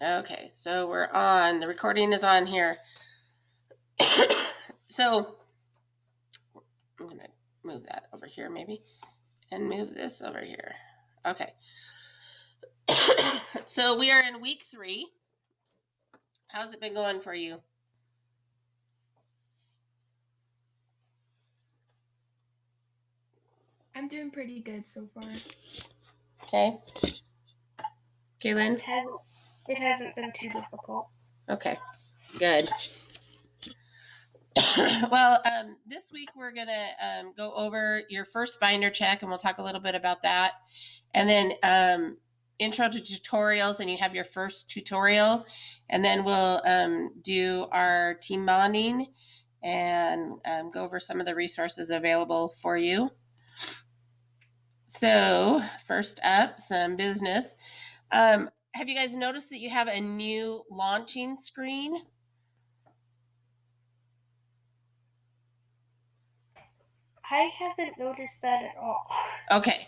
Okay, so we're on. The recording is on here. So I'm going to move that over here maybe and move this over here. Okay. So we are in week 3. How's it been going for you? I'm doing pretty good so far. Okay. Kaylin? It hasn't been too difficult. Okay, good. Well, this week we're going to go over your first binder check, and we'll talk a little bit about that. And then intro to tutorials, and you have your first tutorial. And then we'll do our team bonding and go over some of the resources available for you. So first up, some business. Have you guys noticed that you have a new launching screen? I haven't noticed that at all. Okay.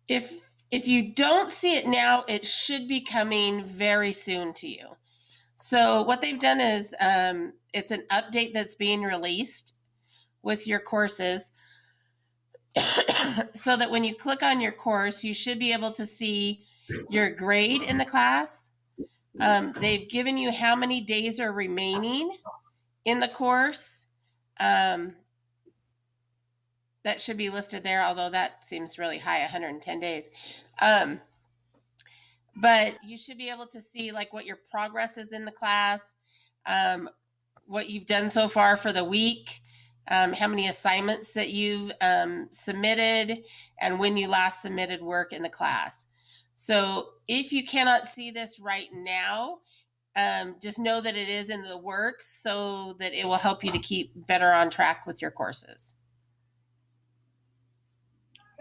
If you don't see it now, it should be coming very soon to you. So what they've done is it's an update that's being released with your courses so that when you click on your course, you should be able to see your grade in the class. They've given you how many days are remaining in the course. That should be listed there, although that seems really high, 110 days. But you should be able to see like what your progress is in the class, what you've done so far for the week, how many assignments that you've submitted, and when you last submitted work in the class. So if you cannot see this right now, just know that it is in the works so that it will help you to keep better on track with your courses.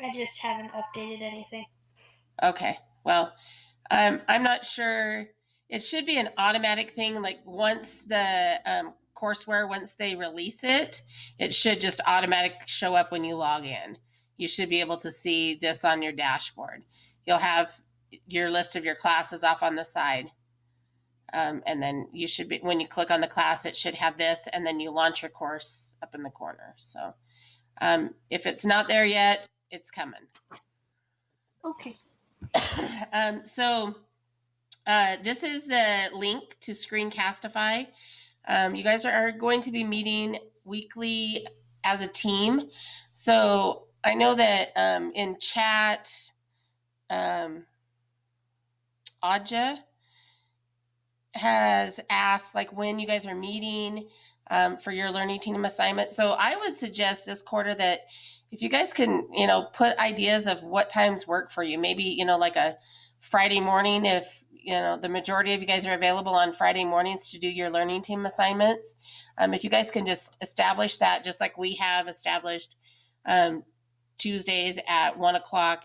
I just haven't updated anything. Okay. Well, I'm not sure. It should be an automatic thing. Like once the courseware, once they release it, it should just automatic show up when you log in. You should be able to see this on your dashboard. You'll have your list of your classes off on the side. And then you should be, when you click on the class, it should have this, and then you launch your course up in the corner. So if it's not there yet, it's coming. Okay. So this is the link to Screencastify. You guys are going to be meeting weekly as a team. So I know that in chat, Aja has asked like when you guys are meeting for your learning team assignment. So I would suggest this quarter that if you guys can, put ideas of what times work for you, maybe, like a Friday morning, if, the majority of you guys are available on Friday mornings to do your learning team assignments. If you guys can just establish that, just like we have established Tuesdays at 1:00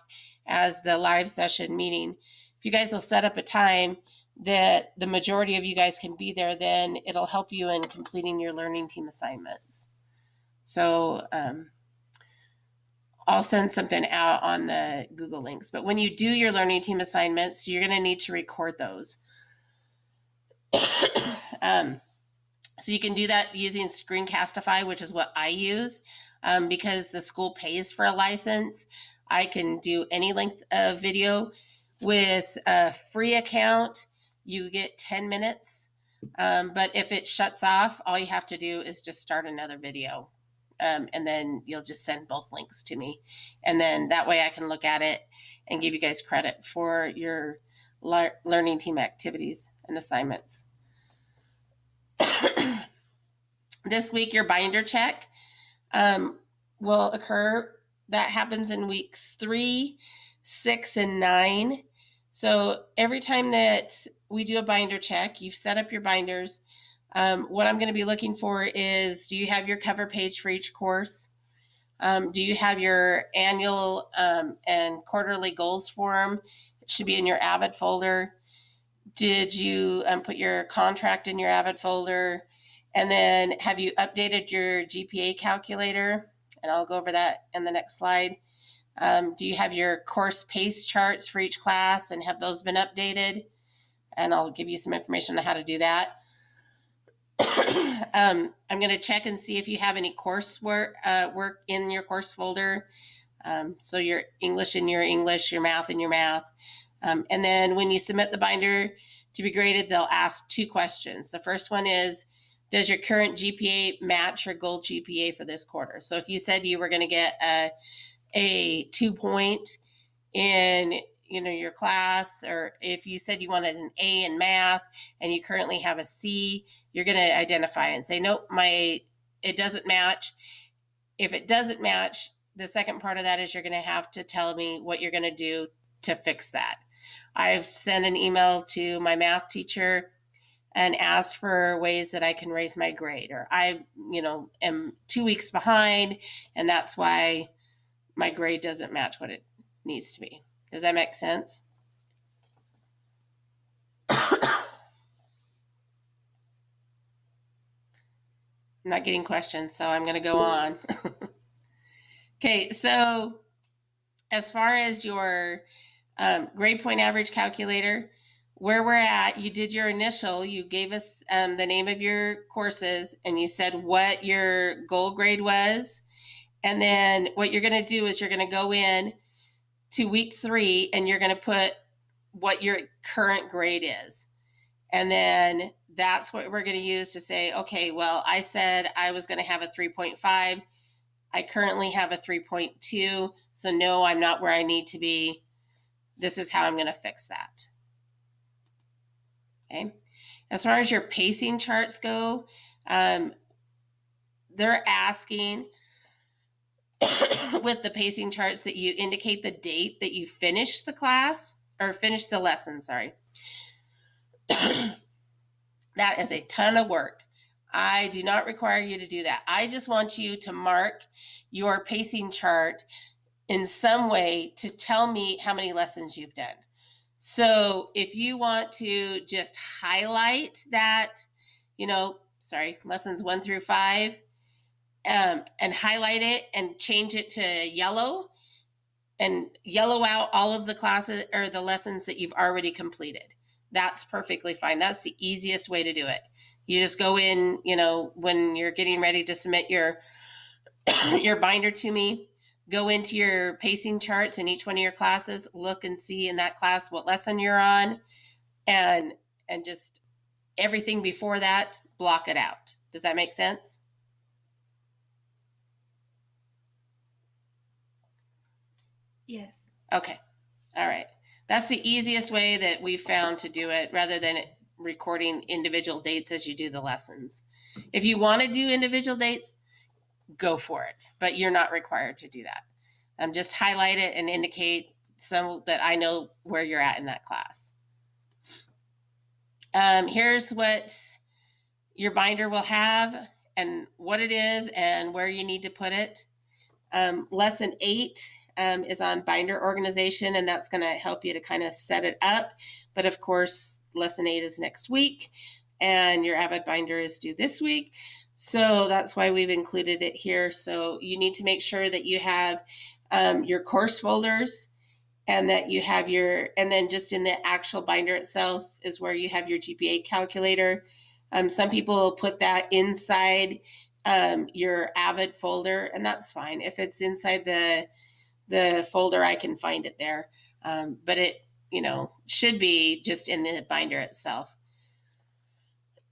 as the live session meeting. If you guys will set up a time that the majority of you guys can be there, then it'll help you in completing your learning team assignments. So I'll send something out on the Google links. But when you do your learning team assignments, you're going to need to record those. So you can do that using Screencastify, which is what I use. Because the school pays for a license, I can do any length of video. With a free account, you get 10 minutes. But if it shuts off, all you have to do is just start another video. And then you'll just send both links to me. And then that way I can look at it and give you guys credit for your learning team activities and assignments. This week, your binder check will occur. That happens in weeks 3, 6, and 9. So every time that we do a binder check, you've set up your binders. What I'm going to be looking for is, do you have your cover page for each course? Do you have your annual and quarterly goals form? It should be in your AVID folder. Did you put your contract in your AVID folder? And then have you updated your GPA calculator? And I'll go over that in the next slide. Do you have your course pace charts for each class, and have those been updated? And I'll give you some information on how to do that. I'm going to check and see if you have any coursework work in your course folder. So your English in your English, your math in your math. And then when you submit the binder to be graded, they'll ask 2 questions. The first one is, does your current GPA match your goal GPA for this quarter? So if you said you were going to get a 2 point in your class, or if you said you wanted an A in math and you currently have a C, you're going to identify and say, nope, it doesn't match. If it doesn't match, the second part of that is you're going to have to tell me what you're going to do to fix that. I've sent an email to my math teacher and asked for ways that I can raise my grade, or I, am 2 weeks behind, and that's why my grade doesn't match what it needs to be. Does that make sense? I'm not getting questions, so I'm going to go on. Okay, so as far as your grade point average calculator, where we're at, you did your initial, you gave us the name of your courses, and you said what your goal grade was. And then what you're going to do is you're going to go in to week 3 and you're going to put what your current grade is. And then that's what we're going to use to say, okay, well, I said I was going to have a 3.5. I currently have a 3.2. So no, I'm not where I need to be. This is how I'm going to fix that. Okay. As far as your pacing charts go, they're asking with the pacing charts that you indicate the date that you finish the class, or finish the lesson, sorry. That is a ton of work. I do not require you to do that. I just want you to mark your pacing chart in some way to tell me how many lessons you've done. So if you want to just highlight that, lessons 1 through 5, and highlight it and change it to yellow, and yellow out all of the classes or the lessons that you've already completed, that's perfectly fine. That's the easiest way to do it. You just go in, when you're getting ready to submit your binder to me, go into your pacing charts in each one of your classes, look and see in that class what lesson you're on, and just everything before that, block it out. Does that make sense? Yes. Okay. All right. That's the easiest way that we've found to do it, rather than recording individual dates as you do the lessons. If you want to do individual dates, go for it, but you're not required to do that. Just highlight it and indicate so that I know where you're at in that class. Here's what your binder will have and what it is and where you need to put it. Lesson 8 is on binder organization, and that's going to help you to kind of set it up. But of course, lesson 8 is next week, and your AVID binder is due this week. So that's why we've included it here. So you need to make sure that you have your course folders, and that you have and then just in the actual binder itself is where you have your GPA calculator. Some people will put that inside your AVID folder, and that's fine. If it's inside the folder, I can find it there. But it, should be just in the binder itself.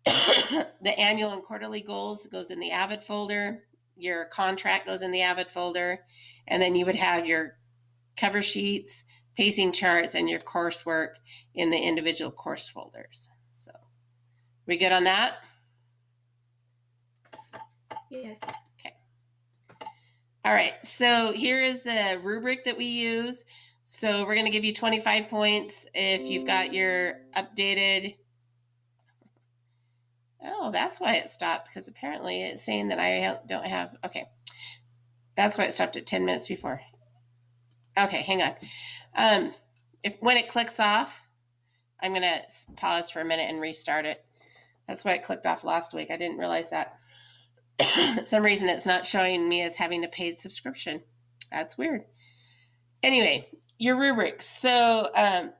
The annual and quarterly goals goes in the AVID folder. Your contract goes in the AVID folder. And then you would have your cover sheets, pacing charts, and your coursework in the individual course folders. So, we good on that? Yes. Okay. All right. So here is the rubric that we use. So we're going to give you 25 points if you've got your updated. Oh, that's why it stopped, because apparently it's saying that I don't have. Okay. That's why it stopped at 10 minutes before. Okay, hang on. When it clicks off, I'm going to pause for a minute and restart it. That's why it clicked off last week. I didn't realize that. For some reason, it's not showing me as having a paid subscription. That's weird. Anyway, your rubrics. So